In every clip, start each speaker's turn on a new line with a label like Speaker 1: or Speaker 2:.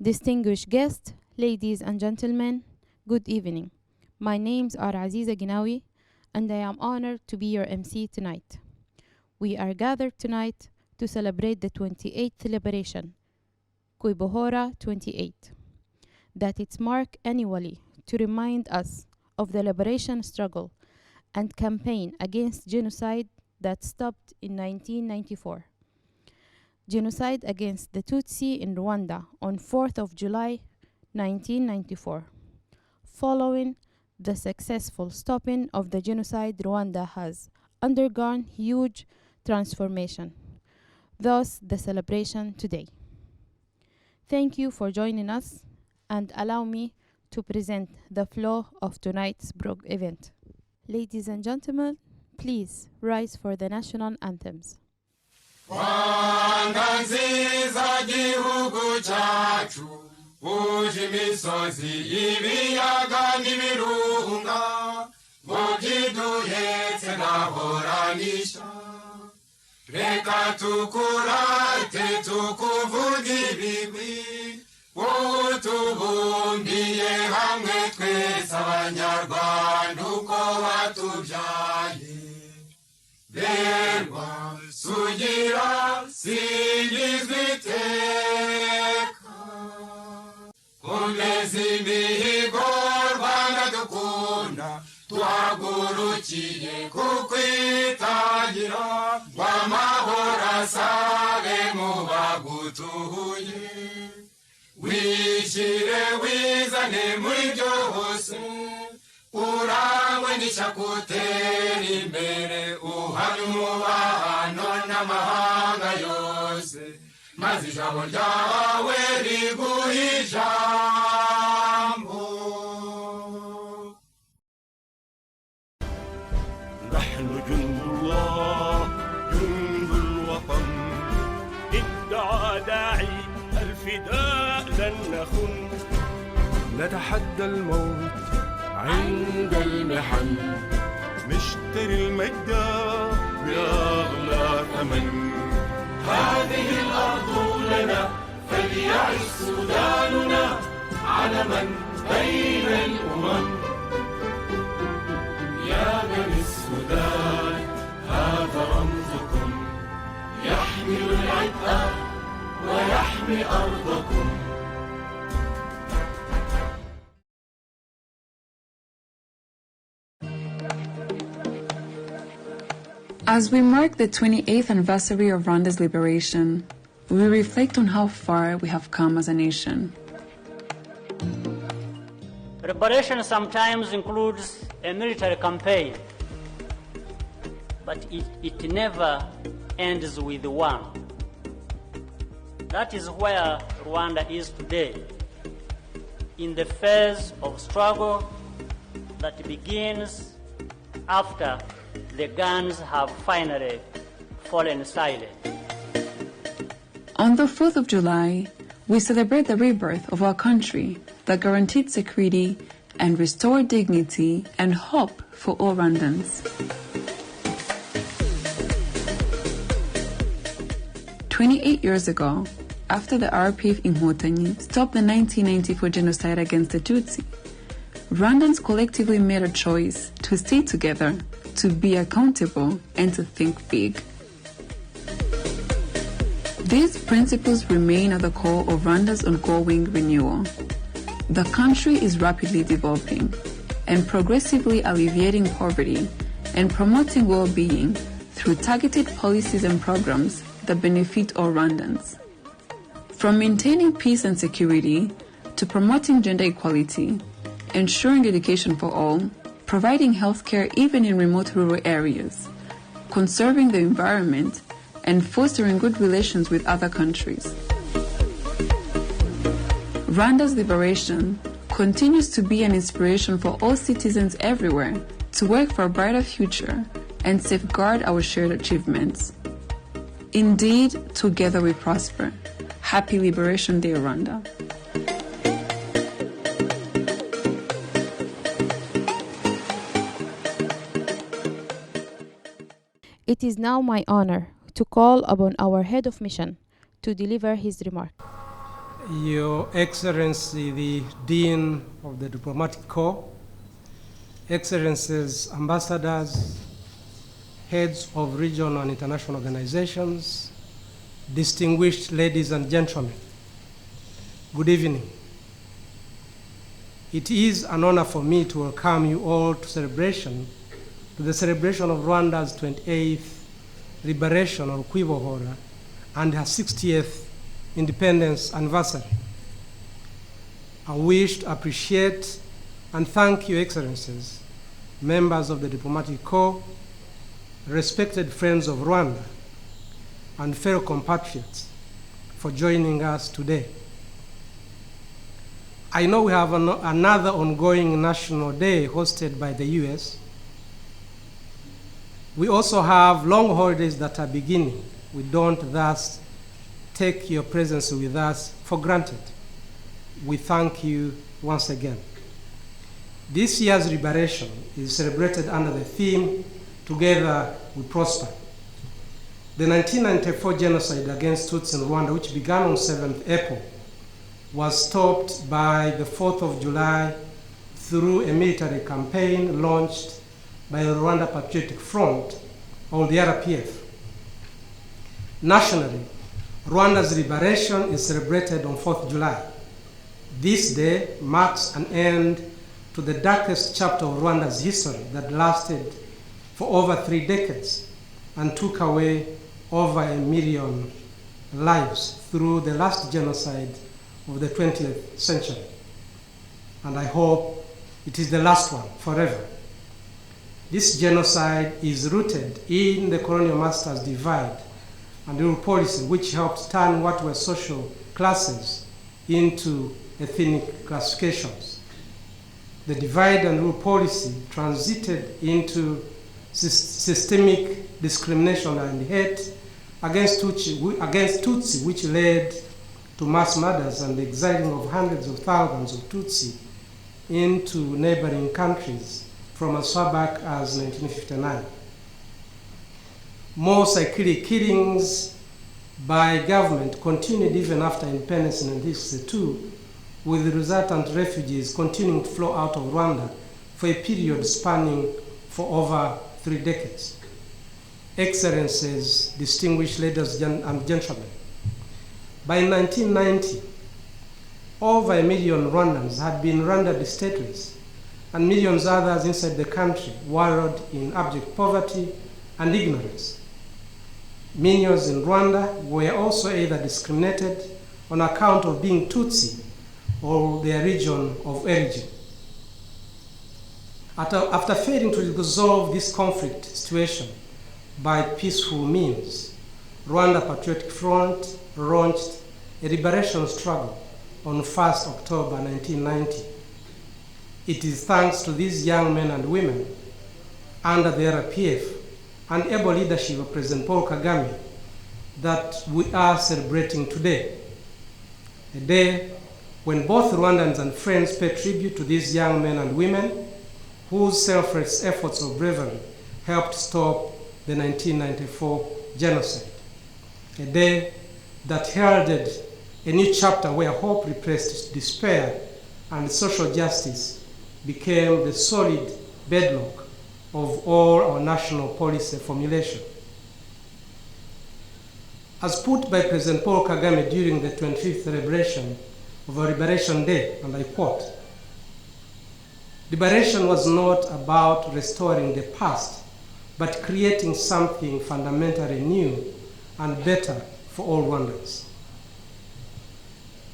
Speaker 1: Distinguished guests, ladies and gentlemen, good evening. My names are Aziza Ginawi, and I am honored to be your MC tonight. We are gathered tonight to celebrate the 28th liberation, Kwibohora28, that it's marked annually to remind us of the liberation struggle and campaign against genocide that stopped in 1994. Genocide against the Tutsi in Rwanda on 4th of July 1994. Following the successful stopping of the genocide, Rwanda has undergone huge transformation, thus the celebration today. Thank you for joining us, and allow me to present the flow of tonight's event. Ladies and gentlemen, please rise for the national anthems.
Speaker 2: Rwanda nziza gihugu cyacu, uje imisozi ibiyaga n'ibirunga, ngo byiduhetse ntahoranisha. Reka tukurate tukuvuga ibigwi, wowe tubumbiye hamwe twese abanyarwanda uko watubyaye. Berwa sugira singizwa iteka, komeza imihigo Rwanda dukunda, tuhagurukiye kukwitangira, ngo amahoro asabe mu bagutuye. Wishyire wizane muri byose, urangwe n'ishyakutera imbere, uhamye umubano n'amahanga yose, maze ijambo ryawe riguhe ijambo.
Speaker 3: نحن جند الله جند الوطن، ادعى داعي الفداء لن نخن، نتحدى الموت عند المحن، نشتري المجد بأغلى ثمن. هذه الأرض لنا فليعش سوداننا علما بين الأمم. يا بني السودان هذا رمزكم، يحمل العبء ويحمي أرضكم.
Speaker 4: As we mark the 28th anniversary of Rwanda's liberation, we reflect on how far we have come as a nation.
Speaker 5: Liberation sometimes includes a military campaign, but it never ends with one. That is where Rwanda is today, in the phase of struggle that begins after the guns have finally fallen silent.
Speaker 4: On the 4th of July, we celebrate the rebirth of our country that guaranteed security and restored dignity and hope for all Rwandans. 28 years ago, after the RPF Inkotanyi stopped the 1994 genocide against the Tutsi, Rwandans collectively made a choice to stay together, to be accountable, and to think big. These principles remain at the core of Rwanda's ongoing renewal. The country is rapidly developing and progressively alleviating poverty and promoting well-being through targeted policies and programs that benefit all Rwandans. From maintaining peace and security to promoting gender equality, ensuring education for all, providing healthcare even in remote rural areas, conserving the environment, and fostering good relations with other countries. Rwanda's liberation continues to be an inspiration for all citizens everywhere to work for a brighter future and safeguard our shared achievements. Indeed, together we prosper. Happy Liberation Day, Rwanda.
Speaker 1: It is now my honor to call upon our head of mission to deliver his remark.
Speaker 6: Your Excellency, the Dean of the Diplomatic Corps, Excellencies, Ambassadors, Heads of regional and international organizations, distinguished ladies and gentlemen, good evening. It is an honor for me to welcome you all to the celebration of Rwanda's 28th liberation of Kwibohora and her 60th independence anniversary. I wish to appreciate and thank you, Excellencies, members of the Diplomatic Corps, respected friends of Rwanda, and fellow compatriots for joining us today. I know we have another ongoing National Day hosted by the US. We also have long holidays that are beginning. We don't thus take your presence with us for granted. We thank you once again. This year's liberation is celebrated under the theme, Together We Prosper. The 1994 genocide against Tutsi in Rwanda, which began on 7th April, was stopped by the 4th of July through a military campaign launched by the Rwanda Patriotic Front, or the RPF. Nationally, Rwanda's liberation is celebrated on 4th July. This day marks an end to the darkest chapter of Rwanda's history that lasted for over 3 decades and took away over 1 million lives through the last genocide of the 20th century. And I hope it is the last one forever. This genocide is rooted in the colonial masters' divide and rule policy, which helped turn what were social classes into ethnic classifications. The divide and rule policy transited into systemic discrimination and hate against Tutsi, which led to mass murders and the exiling of hundreds of thousands of Tutsi into neighboring countries from as far back as 1959. More security killings by government continued even after independence in 1962, with the resultant refugees continuing to flow out of Rwanda for a period spanning for over 3 decades. Excellencies, distinguished ladies and gentlemen, by 1990, over 1 million Rwandans had been rendered stateless, and millions others inside the country wallowed in abject poverty and ignorance. Millions in Rwanda were also either discriminated on account of being Tutsi or their region of origin. After failing to resolve this conflict situation by peaceful means, Rwanda Patriotic Front launched a liberation struggle on 1st October 1990. It is thanks to these young men and women under the RPF and able leadership of President Paul Kagame that we are celebrating today. A day when both Rwandans and friends pay tribute to these young men and women whose selfless efforts of bravery helped stop the 1994 genocide. A day that heralded a new chapter where hope replaced despair and social justice became the solid bedrock of all our national policy formulation. As put by President Paul Kagame during the 25th celebration of our Liberation Day, and I quote, "Liberation was not about restoring the past, but creating something fundamentally new and better for all Rwandans."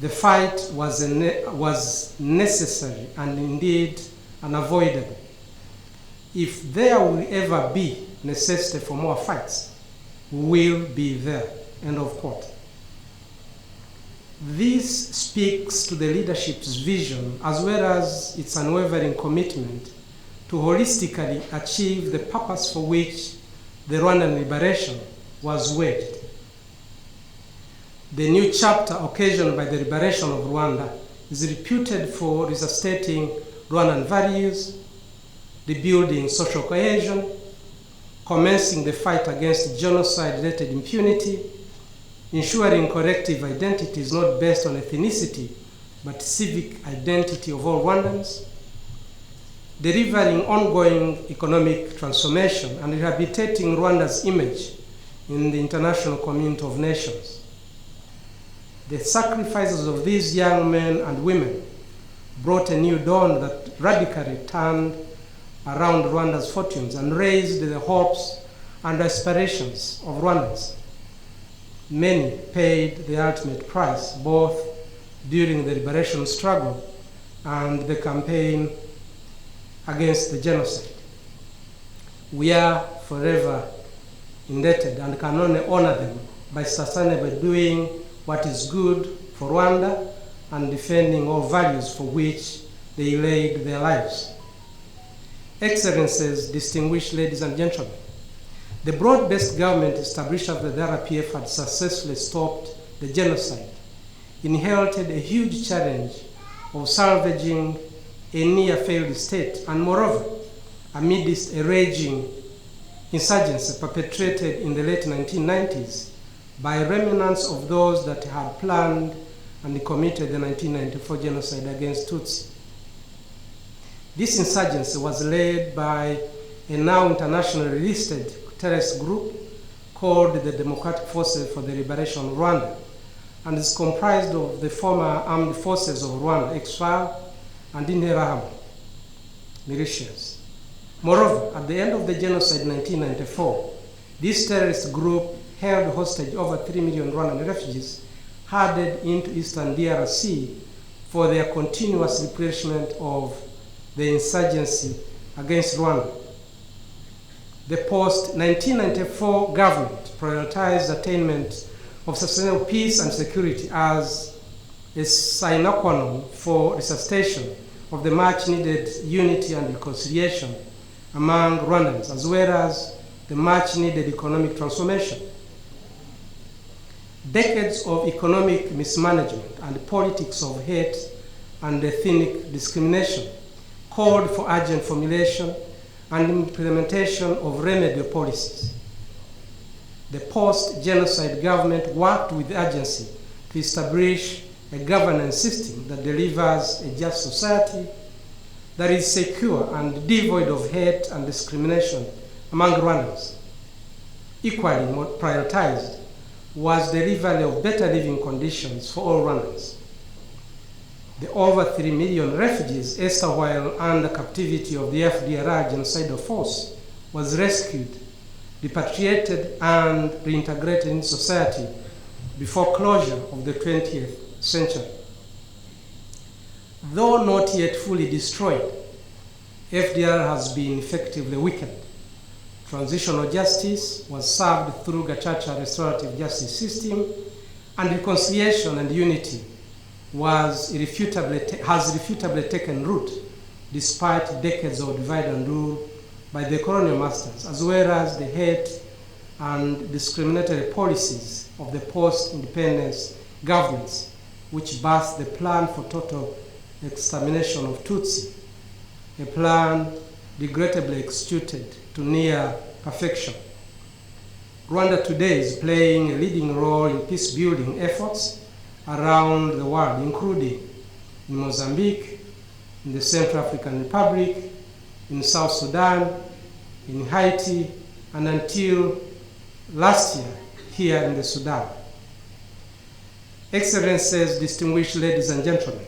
Speaker 6: The fight was necessary and indeed unavoidable. If there will ever be necessity for more fights, we will be there. End of quote. This speaks to the leadership's vision as well as its unwavering commitment to holistically achieve the purpose for which the Rwandan liberation was waged. The new chapter occasioned by the liberation of Rwanda is reputed for resuscitating Rwandan values, rebuilding social cohesion, commencing the fight against genocide-related impunity, ensuring collective identity is not based on ethnicity, but civic identity of all Rwandans, delivering ongoing economic transformation and rehabilitating Rwanda's image in the international community of nations. The sacrifices of these young men and women brought a new dawn that radically turned around Rwanda's fortunes and raised the hopes and aspirations of Rwandans. Many paid the ultimate price, both during the liberation struggle and the campaign against the genocide. We are forever indebted and can only honor them by sustainably doing what is good for Rwanda and defending all values for which they laid their lives. Excellencies, distinguished ladies and gentlemen, the broad-based government established after the RPF had successfully stopped the genocide inherited a huge challenge of salvaging a near-failed state, and moreover, amidst a raging insurgency perpetrated in the late 1990s by remnants of those that had planned and committed the 1994 genocide against Tutsi. This insurgency was led by a now internationally listed terrorist group called the Democratic Forces for the Liberation of Rwanda, and is comprised of the former armed forces of Rwanda, ex-FAR, and Interahamwe militias. Moreover, at the end of the genocide in 1994, this terrorist group held hostage over 3 million Rwandan refugees headed into eastern DRC for their continuous replenishment of the insurgency against Rwanda. The post-1994 government prioritized attainment of sustainable peace and security as a sine qua non for resuscitation of the much-needed unity and reconciliation among Rwandans, as well as the much-needed economic transformation. Decades of economic mismanagement and politics of hate and ethnic discrimination called for urgent formulation and implementation of remedial policies. The post-genocide government worked with urgency to establish a governance system that delivers a just society that is secure and devoid of hate and discrimination among Rwandans. Equally prioritized was the delivery of better living conditions for all Rwandans. The over 3 million refugees erstwhile under captivity of the FDLR genocidal force was rescued, repatriated, and reintegrated in society before closure of the 20th century. Though not yet fully destroyed, FDLR has been effectively weakened. Transitional justice was served through Gacaca restorative justice system, and reconciliation and unity has irrefutably taken root despite decades of divide and rule by the colonial masters, as well as the hate and discriminatory policies of the post-independence governments, which birthed the plan for total extermination of Tutsi, a plan regrettably executed to near perfection. Rwanda today is playing a leading role in peace-building efforts around the world, including in Mozambique, in the Central African Republic, in South Sudan, in Haiti, and until last year, here in the Sudan. Excellencies, distinguished ladies and gentlemen,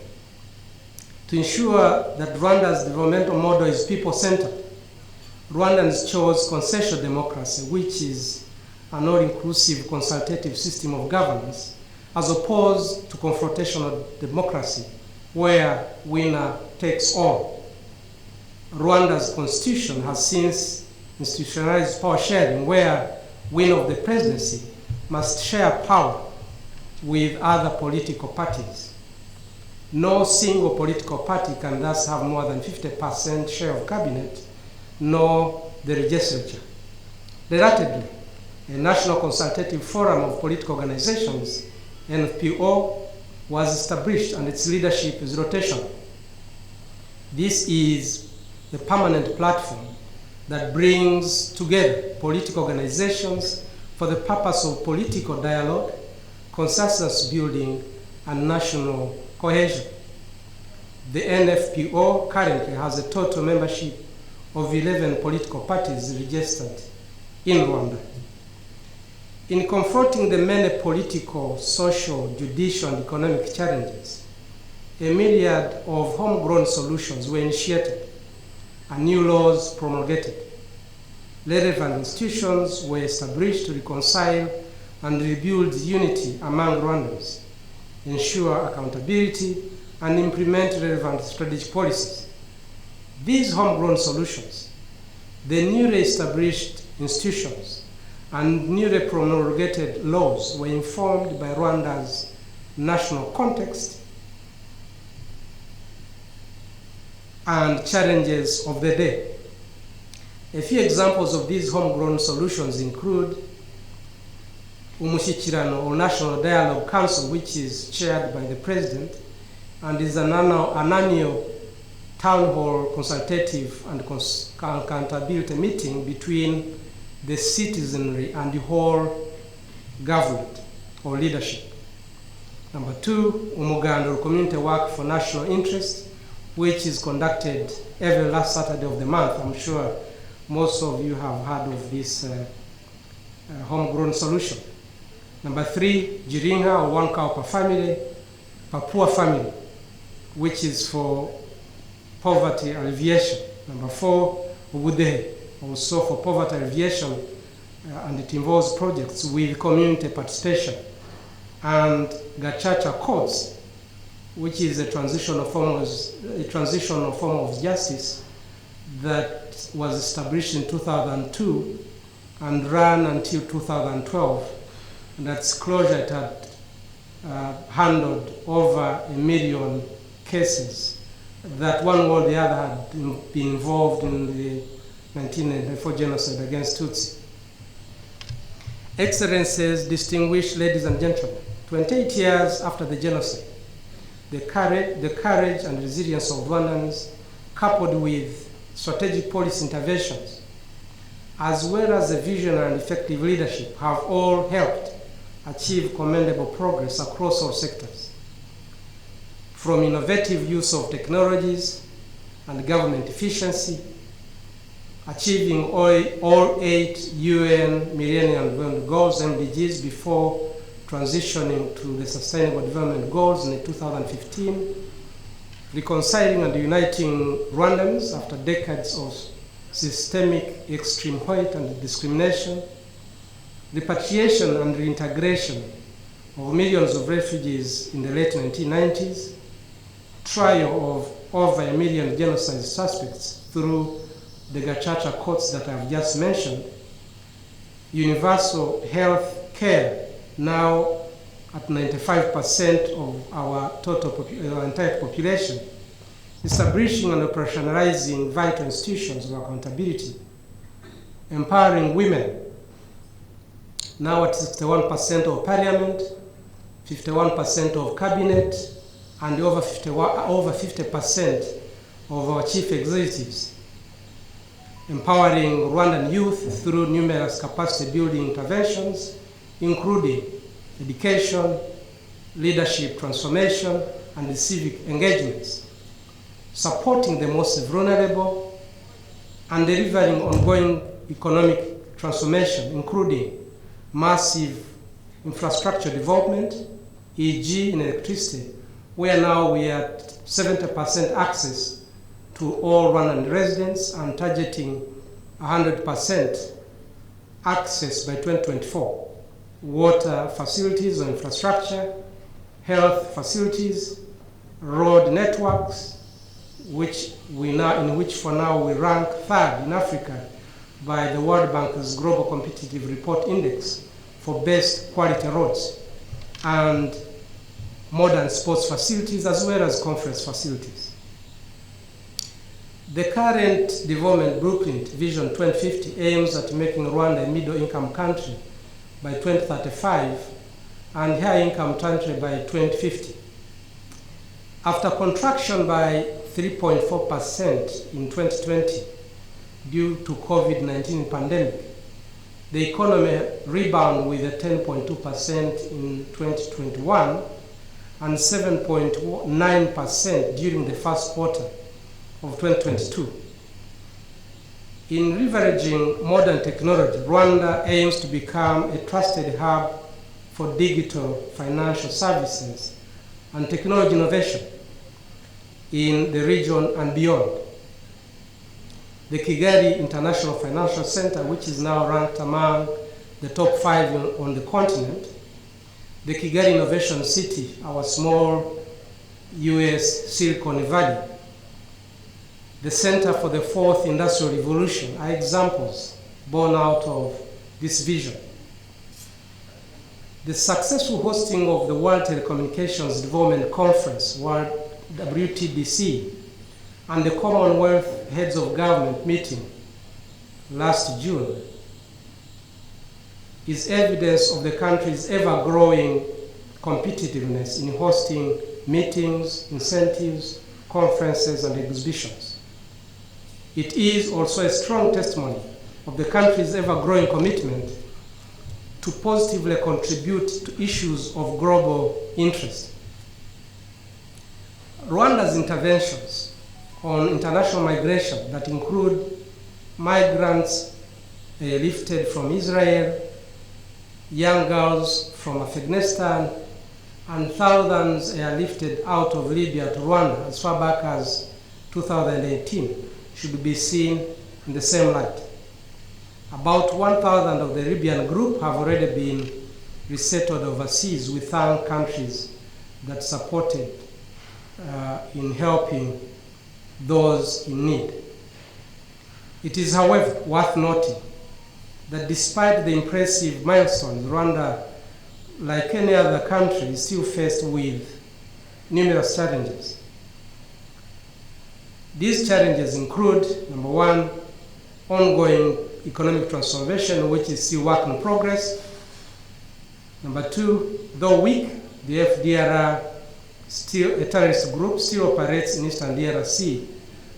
Speaker 6: to ensure that Rwanda's developmental model is people-centered, Rwandans chose consensual democracy, which is an all-inclusive consultative system of governance, as opposed to confrontational democracy, where winner takes all. Rwanda's constitution has since institutionalized power sharing, where winner of the presidency must share power with other political parties. No single political party can thus have more than 50% share of cabinet, nor the legislature. Relatedly, a National Consultative Forum of Political Organizations, NPO, was established and its leadership is rotational. This is a permanent platform that brings together political organizations for the purpose of political dialogue consensus building, and national cohesion. The NFPO currently has a total membership of 11 political parties registered in Rwanda. In confronting the many political, social, judicial, and economic challenges, a myriad of homegrown solutions were initiated and new laws promulgated. Relevant institutions were established to reconcile and rebuild unity among Rwandans, ensure accountability, and implement relevant strategic policies. These homegrown solutions, the newly established institutions, and newly promulgated laws were informed by Rwanda's national context and challenges of the day. A few examples of these homegrown solutions include Umushyikirano, or National Dialogue Council, which is chaired by the President and is an annual town hall consultative and accountability meeting between the citizenry and the whole government or leadership. Number two, Umuganda, or Community Work for National Interest, which is conducted every last Saturday of the month. I'm sure most of you have heard of this homegrown solution. Number three, Jiringa, or One Cow Per Family, Papua Family, which is for poverty alleviation. Number four, Ubudehe, also for poverty alleviation, and it involves projects with community participation. And Gachacha Courts, which is a transitional form of justice that was established in 2002 and ran until 2012. And that's closure, it had handled over 1 million cases that one way or the other had been involved in the 1994 genocide against Tutsi. Excellencies, distinguished ladies and gentlemen, 28 years after the genocide, the courage and resilience of Rwandans, coupled with strategic policy interventions, as well as a visionary and effective leadership, have all helped achieve commendable progress across all sectors. From innovative use of technologies and government efficiency, achieving all 8 UN Millennium Development Goals, MDGs, before transitioning to the Sustainable Development Goals in 2015, reconciling and uniting Rwandans after decades of systemic extreme hate and discrimination, repatriation and reintegration of millions of refugees in the late 1990s, trial of over 1 million genocide suspects through the Gachacha courts that I've just mentioned, universal health care now at 95% of our total entire population, establishing and operationalizing vital institutions of accountability, empowering women, now at 61% of parliament, 51% of cabinet, and over 50% of our chief executives, empowering Rwandan youth through numerous capacity building interventions, including education, leadership transformation, and civic engagements, supporting the most vulnerable, and delivering ongoing economic transformation, including massive infrastructure development, e.g. in electricity, where now we are at 70% access to all Rwandan residents and targeting 100% access by 2024. Water facilities or infrastructure, health facilities, road networks, in which for now we rank 3rd in Africa by the World Bank's Global Competitive Report Index for best quality roads, and modern sports facilities as well as conference facilities. The current development blueprint, Vision 2050, aims at making Rwanda a middle-income country by 2035 and high-income country by 2050. After contraction by 3.4% in 2020 due to COVID-19 pandemic, the economy rebounded with a 10.2% in 2021 and 7.9% during the first quarter of 2022. In leveraging modern technology, Rwanda aims to become a trusted hub for digital financial services and technology innovation in the region and beyond. The Kigali International Financial Center, which is now ranked among the top 5 on the continent, the Kigali Innovation City, our small US Silicon Valley, the Center for the Fourth Industrial Revolution are examples born out of this vision. The successful hosting of the World Telecommunications Development Conference, World WTDC, and the Commonwealth Heads of Government meeting last June is evidence of the country's ever-growing competitiveness in hosting meetings, incentives, conferences, and exhibitions. It is also a strong testimony of the country's ever-growing commitment to positively contribute to issues of global interest. Rwanda's interventions on international migration that include migrants lifted from Israel, young girls from Afghanistan, and thousands lifted out of Libya to Rwanda as far back as 2018 should be seen in the same light. About 1,000 of the Libyan group have already been resettled overseas. We thank countries that supported in helping those in need. It is, however, worth noting that despite the impressive milestones, Rwanda, like any other country, is still faced with numerous challenges. These challenges include, number one, ongoing economic transformation, which is still work in progress. Number two, though weak, the FDLR, still a terrorist group, still operates in eastern DRC,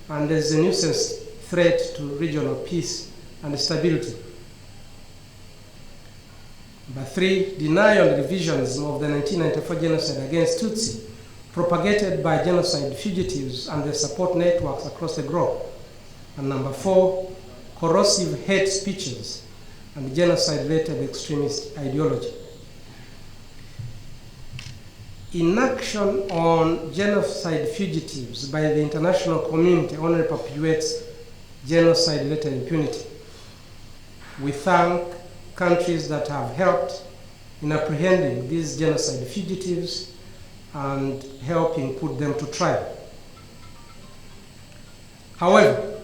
Speaker 6: and there's a nuisance threat to regional peace and stability. Number three, denial and revisionism of the 1994 genocide against Tutsi, propagated by genocide fugitives and their support networks across the globe. And number four, corrosive hate speeches and genocide-related extremist ideology. Inaction on genocide fugitives by the international community only perpetuates genocide-related impunity. We thank countries that have helped in apprehending these genocide fugitives and helping put them to trial. However,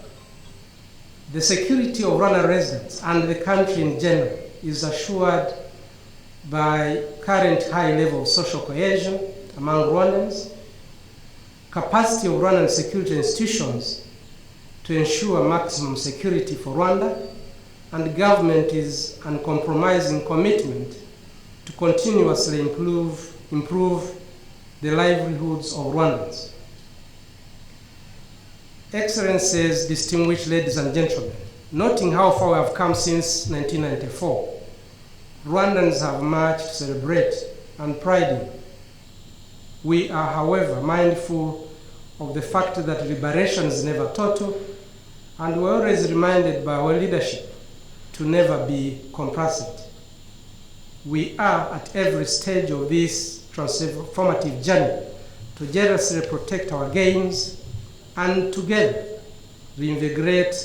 Speaker 6: the security of Rwanda residents and the country in general is assured by current high level of social cohesion among Rwandans, capacity of Rwandan security institutions to ensure maximum security for Rwanda, and government's uncompromising commitment to continuously improve the livelihoods of Rwandans. Excellencies, distinguished ladies and gentlemen, noting how far we have come since 1994, Rwandans have much to celebrate and pride in. We are, however, mindful of the fact that liberation is never total, and we're always reminded by our leadership to never be complacent. We are at every stage of this transformative journey to jealously protect our gains and together reinvigorate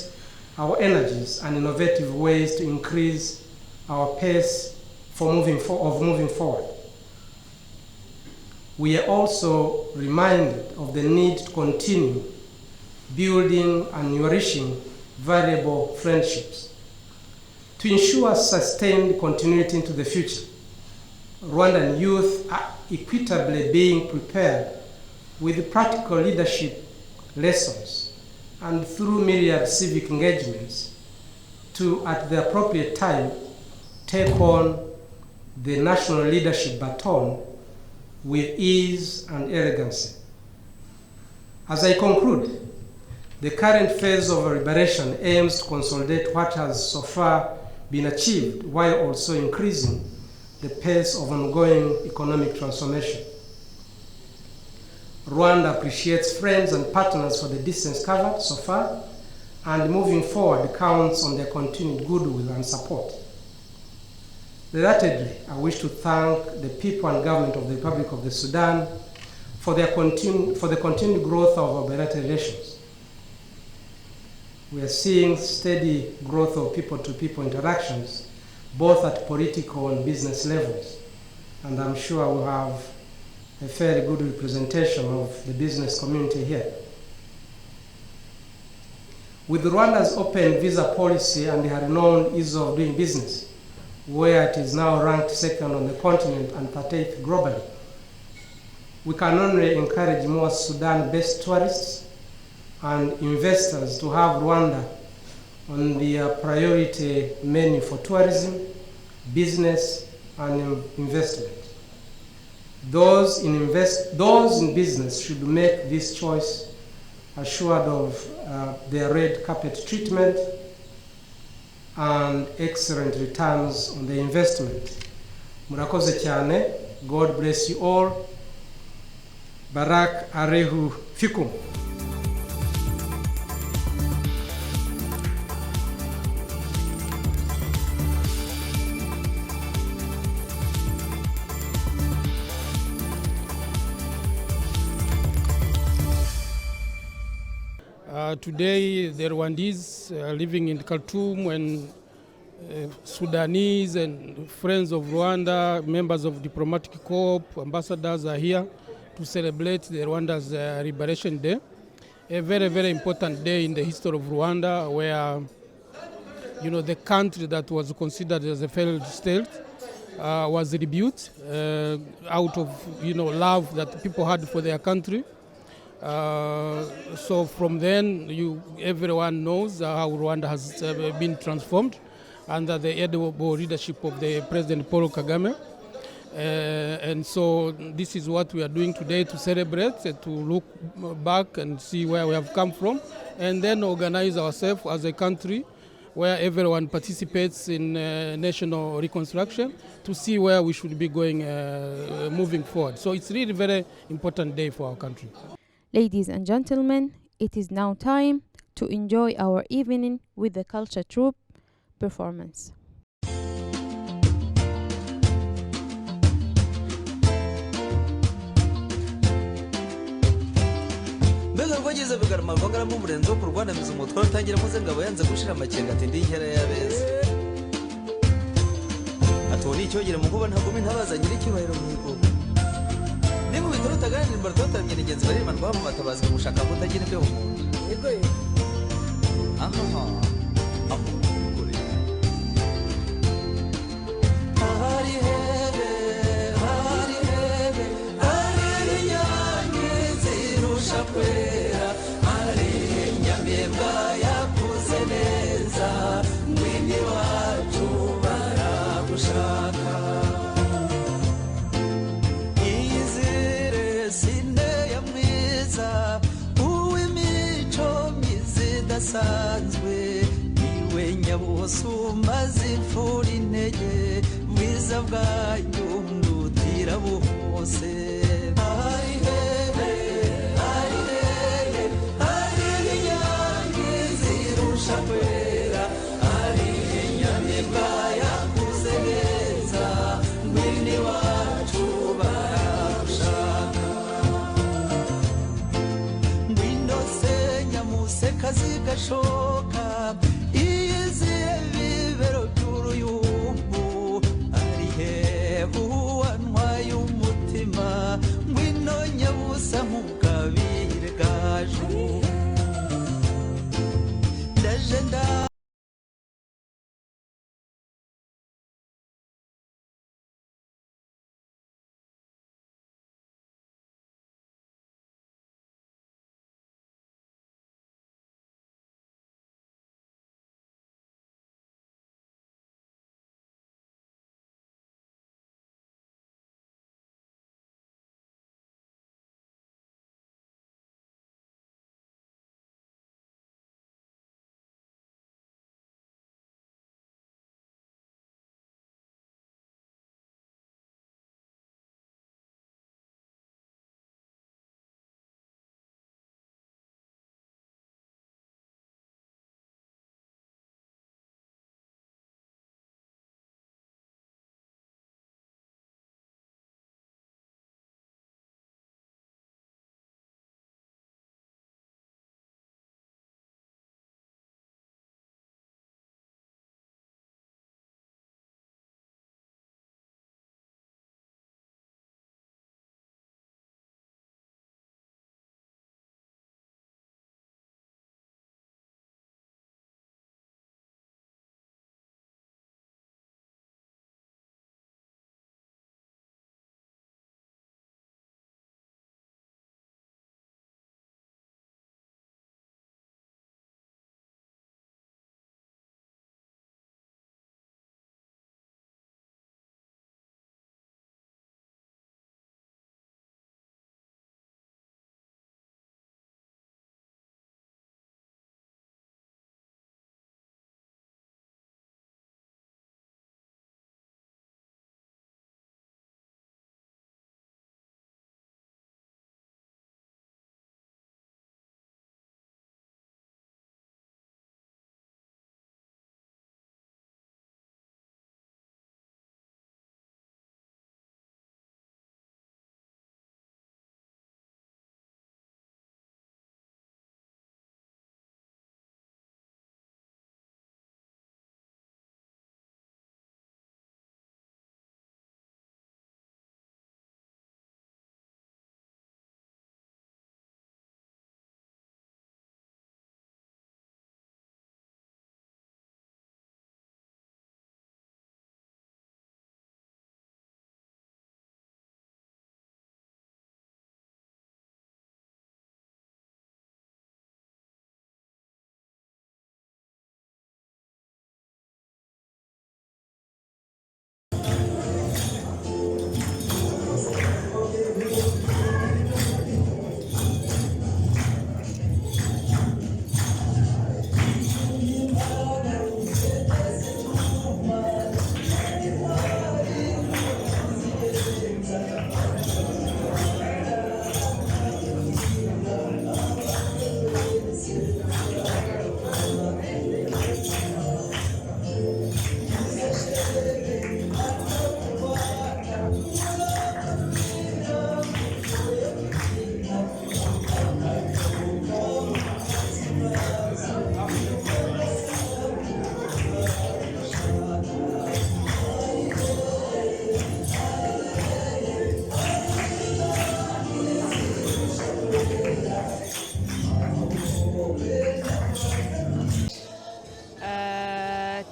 Speaker 6: our energies and innovative ways to increase our pace of moving forward. We are also reminded of the need to continue building and nourishing valuable friendships. To ensure sustained continuity into the future, Rwandan youth are equitably being prepared with practical leadership lessons and through myriad civic engagements to, at the appropriate time, take on the national leadership baton with ease and elegancy. As I conclude, the current phase of liberation aims to consolidate what has so far been achieved while also increasing the pace of ongoing economic transformation. Rwanda appreciates friends and partners for the distance covered so far, and moving forward counts on their continued goodwill and support. Relatedly, I wish to thank the people and government of the Republic of the Sudan for the continued growth of our bilateral relations. We are seeing steady growth of people-to-people interactions, both at political and business levels, and I'm sure we'll have a fairly good representation of the business community here. With Rwanda's open visa policy and the renowned ease of doing business, where it is now ranked second on the continent and 38th globally, we can only encourage more Sudan-based tourists and investors to have Rwanda on their priority menu for tourism, business, and investment. Those in business should make this choice assured of their red carpet treatment and excellent returns on the investment. Murakoze cyane. God bless you all. Barak Arehu Fikum.
Speaker 7: Today, the Rwandese living in Khartoum and Sudanese and friends of Rwanda, members of diplomatic corps, ambassadors are here to celebrate the Rwanda's Liberation Day. A very, very important day in the history of Rwanda, where the country that was considered as a failed state was rebuilt out of love that people had for their country. So from then, everyone knows how Rwanda has been transformed under the able leadership of the President Paul Kagame. And so this is what we are doing today, to celebrate, to look back and see where we have come from, and then organize ourselves as a country where everyone participates in national reconstruction to see where we should be going moving forward. So it's really a very important day for our country.
Speaker 1: Ladies and gentlemen, it is now time to enjoy our evening with the culture troupe performance.
Speaker 8: mbega rwageze bigarama rwagaramo umurenzo wo kurwanamiza umutwe utangira muze ngabo yanze gushira amakenga ati ndi nkera y'abeza atoni icyogere mu kuba ntagumi ntabazanyira icyubahiro mu ikuba niba bitaro taganira imbarto tamye nigenzi bari man rwabo batabaza gushaka kutagira ibyo umuntu yego aha akukuri hari hebe hari nyange zirusha kwera hari nyamibwa yakuze neza mwini wacu baragushaka izire sine ya mwiza uw'imico myiza idasanzwe iwe nyabusumba zipfura intege bwiza bwanyu ndutira buhose hari hebe hari inyange zirusha kwera hari inyamibwa yakuze neza mwini wacu baragushaka ngwino se nyamuseka zigashoka iyizihe bibero by'uruyumbu ari hebu wantwaye umutima ngwino nyabusa nk'ubwabire gaju ndaje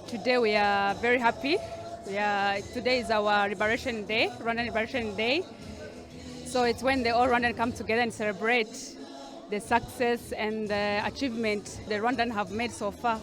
Speaker 9: Today we are very happy. Today is our Liberation Day, Rwandan Liberation Day. So it's when the all Rwandan come together and celebrate the success and the achievement the Rwandan have made so far.